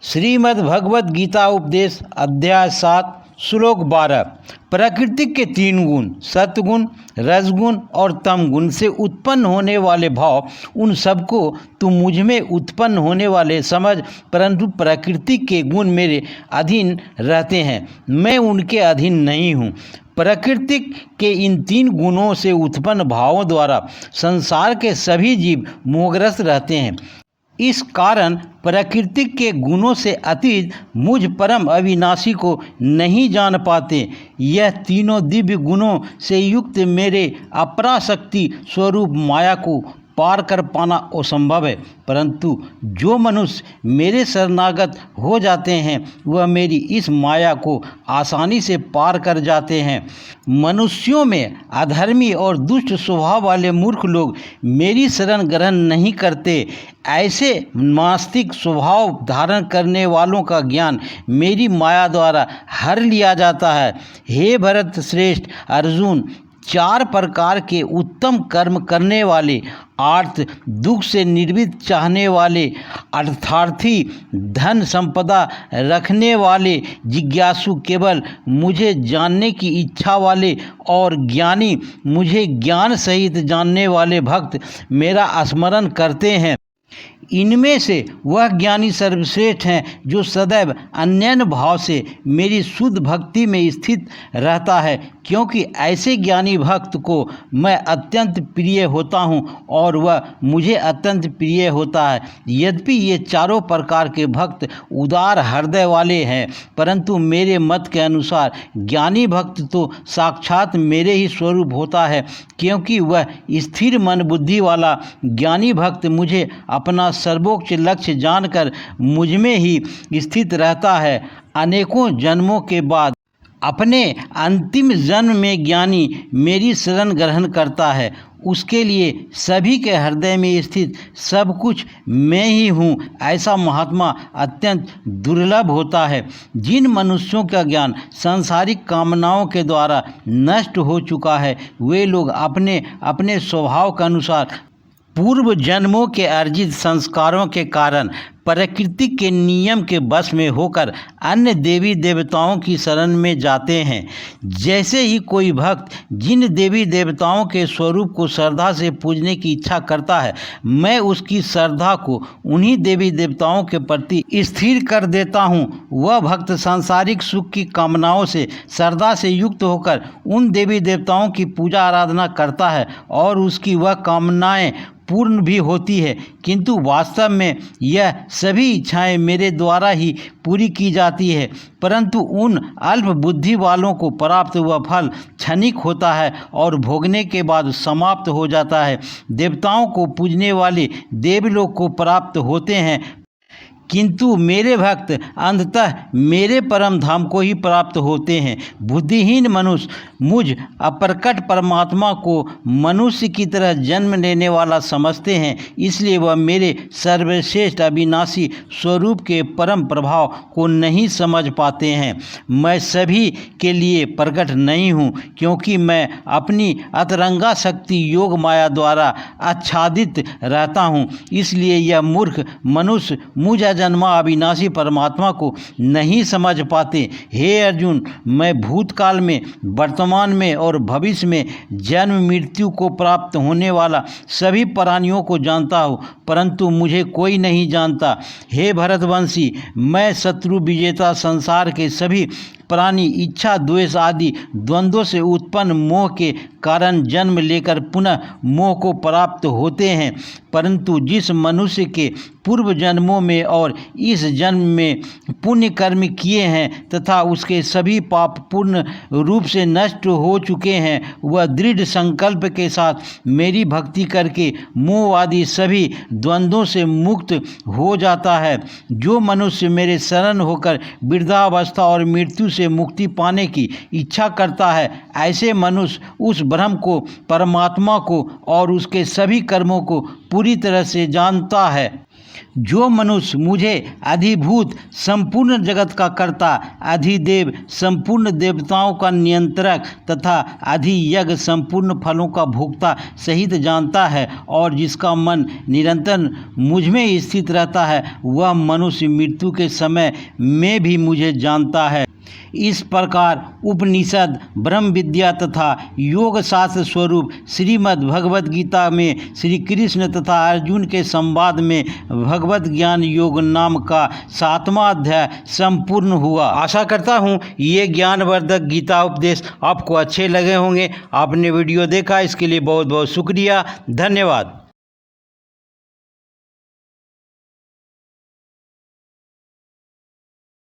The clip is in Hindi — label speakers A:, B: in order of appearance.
A: श्रीमद् भगवद गीता उपदेश अध्याय 7 श्लोक 12। प्रकृति के 3 गुण सत्गुण, रजगुण और तमगुण से उत्पन्न होने वाले भाव, उन सबको तू मुझ में उत्पन्न होने वाले समझ, परंतु प्रकृति के गुण मेरे अधीन रहते हैं, मैं उनके अधीन नहीं हूँ। प्रकृति के इन 3 गुणों से उत्पन्न भावों द्वारा संसार के सभी जीव मोहग्रस्त रहते हैं। इस कारण प्रकृति के गुणों से अतीत मुझ परम अविनाशी को नहीं जान पाते। यह तीनों दिव्य गुणों से युक्त मेरे अपराशक्ति स्वरूप माया को पार कर पाना असंभव है, परंतु जो मनुष्य मेरे शरणागत हो जाते हैं वह मेरी इस माया को आसानी से पार कर जाते हैं। मनुष्यों में अधर्मी और दुष्ट स्वभाव वाले मूर्ख लोग मेरी शरण ग्रहण नहीं करते। ऐसे नास्तिक स्वभाव धारण करने वालों का ज्ञान मेरी माया द्वारा हर लिया जाता है। हे भरत श्रेष्ठ अर्जुन, 4 प्रकार के उत्तम कर्म करने वाले, आर्थ दुख से निर्वित चाहने वाले, अर्थार्थी, धन संपदा रखने वाले, जिज्ञासु केवल मुझे जानने की इच्छा वाले और ज्ञानी मुझे ज्ञान सहित जानने वाले भक्त मेरा स्मरण करते हैं। इनमें से वह ज्ञानी सर्वश्रेष्ठ हैं जो सदैव अन्यन्य भाव से मेरी शुद्ध भक्ति में स्थित रहता है, क्योंकि ऐसे ज्ञानी भक्त को मैं अत्यंत प्रिय होता हूँ और वह मुझे अत्यंत प्रिय होता है। यद्यपि ये चारों प्रकार के भक्त उदार हृदय वाले हैं, परंतु मेरे मत के अनुसार ज्ञानी भक्त तो साक्षात मेरे ही स्वरूप होता है, क्योंकि वह स्थिर मन बुद्धि वाला ज्ञानी भक्त मुझे अपना सर्वोच्च लक्ष्य जानकर मुझ में ही स्थित रहता है। अनेकों जन्मों के बाद अपने अंतिम जन्म में ज्ञानी मेरी शरण ग्रहण करता है। उसके लिए सभी के हृदय में स्थित सब कुछ मैं ही हूँ, ऐसा महात्मा अत्यंत दुर्लभ होता है। जिन मनुष्यों का ज्ञान सांसारिक कामनाओं के द्वारा नष्ट हो चुका है, वे लोग अपने अपने स्वभाव के अनुसार पूर्व जन्मों के अर्जित संस्कारों के कारण प्रकृति के नियम के वश में होकर अन्य देवी देवताओं की शरण में जाते हैं। जैसे ही कोई भक्त जिन देवी देवताओं के स्वरूप को श्रद्धा से पूजने की इच्छा करता है, मैं उसकी श्रद्धा को उन्हीं देवी देवताओं के प्रति स्थिर कर देता हूँ। वह भक्त सांसारिक सुख की कामनाओं से श्रद्धा से युक्त होकर उन देवी देवताओं की पूजा आराधना करता है और उसकी वह कामनाएं पूर्ण भी होती है, किंतु वास्तव में यह सभी इच्छाएं मेरे द्वारा ही पूरी की जाती है। परंतु उन अल्प बुद्धि वालों को प्राप्त हुआ फल क्षणिक होता है और भोगने के बाद समाप्त हो जाता है। देवताओं को पूजने वाले देवलोक को प्राप्त होते हैं, किंतु मेरे भक्त अंततः मेरे परम धाम को ही प्राप्त होते हैं। बुद्धिहीन मनुष्य मुझ अप्रकट परमात्मा को मनुष्य की तरह जन्म लेने वाला समझते हैं, इसलिए वह मेरे सर्वश्रेष्ठ अविनाशी स्वरूप के परम प्रभाव को नहीं समझ पाते हैं। मैं सभी के लिए प्रकट नहीं हूँ, क्योंकि मैं अपनी अतरंगा शक्ति योग माया द्वारा आच्छादित रहता हूँ। इसलिए यह मूर्ख मनुष्य मुझ जन्मा अविनाशी परमात्मा को नहीं समझ पाते। हे अर्जुन, मैं भूतकाल में, वर्तमान में और भविष्य में जन्म मृत्यु को प्राप्त होने वाला सभी प्राणियों को जानता हूँ, परंतु मुझे कोई नहीं जानता। हे भरतवंशी, मैं शत्रु विजेता संसार के सभी प्राणी इच्छा द्वेष आदि द्वंद्वों से उत्पन्न मोह के कारण जन्म लेकर पुनः मोह को प्राप्त होते हैं, परंतु जिस मनुष्य के पूर्व जन्मों में और इस जन्म में पुण्य कर्म किए हैं तथा उसके सभी पाप पूर्ण रूप से नष्ट हो चुके हैं, वह दृढ़ संकल्प के साथ मेरी भक्ति करके मोह आदि सभी द्वंद्वों से मुक्त हो जाता है। जो मनुष्य मेरे शरण होकर वृद्धावस्था और मृत्यु से मुक्ति पाने की इच्छा करता है, ऐसे मनुष्य उस ब्रह्म को, परमात्मा को और उसके सभी कर्मों को पूरी तरह से जानता है। जो मनुष्य मुझे अधिभूत संपूर्ण जगत का कर्ता, अधिदेव संपूर्ण देवताओं का नियंत्रक तथा अधियज्ञ संपूर्ण फलों का भोक्ता सहित जानता है और जिसका मन निरंतर मुझ में स्थित रहता है, वह मनुष्य मृत्यु के समय में भी मुझे जानता है। इस प्रकार उपनिषद, ब्रह्म विद्या तथा योग शास्त्र स्वरूप श्रीमद् भगवद गीता में श्री कृष्ण तथा अर्जुन के संवाद में भगवत ज्ञान योग नाम का 7वां अध्याय संपूर्ण हुआ। आशा करता हूँ ये ज्ञानवर्धक गीता उपदेश आपको अच्छे लगे होंगे। आपने वीडियो देखा इसके लिए बहुत बहुत शुक्रिया, धन्यवाद।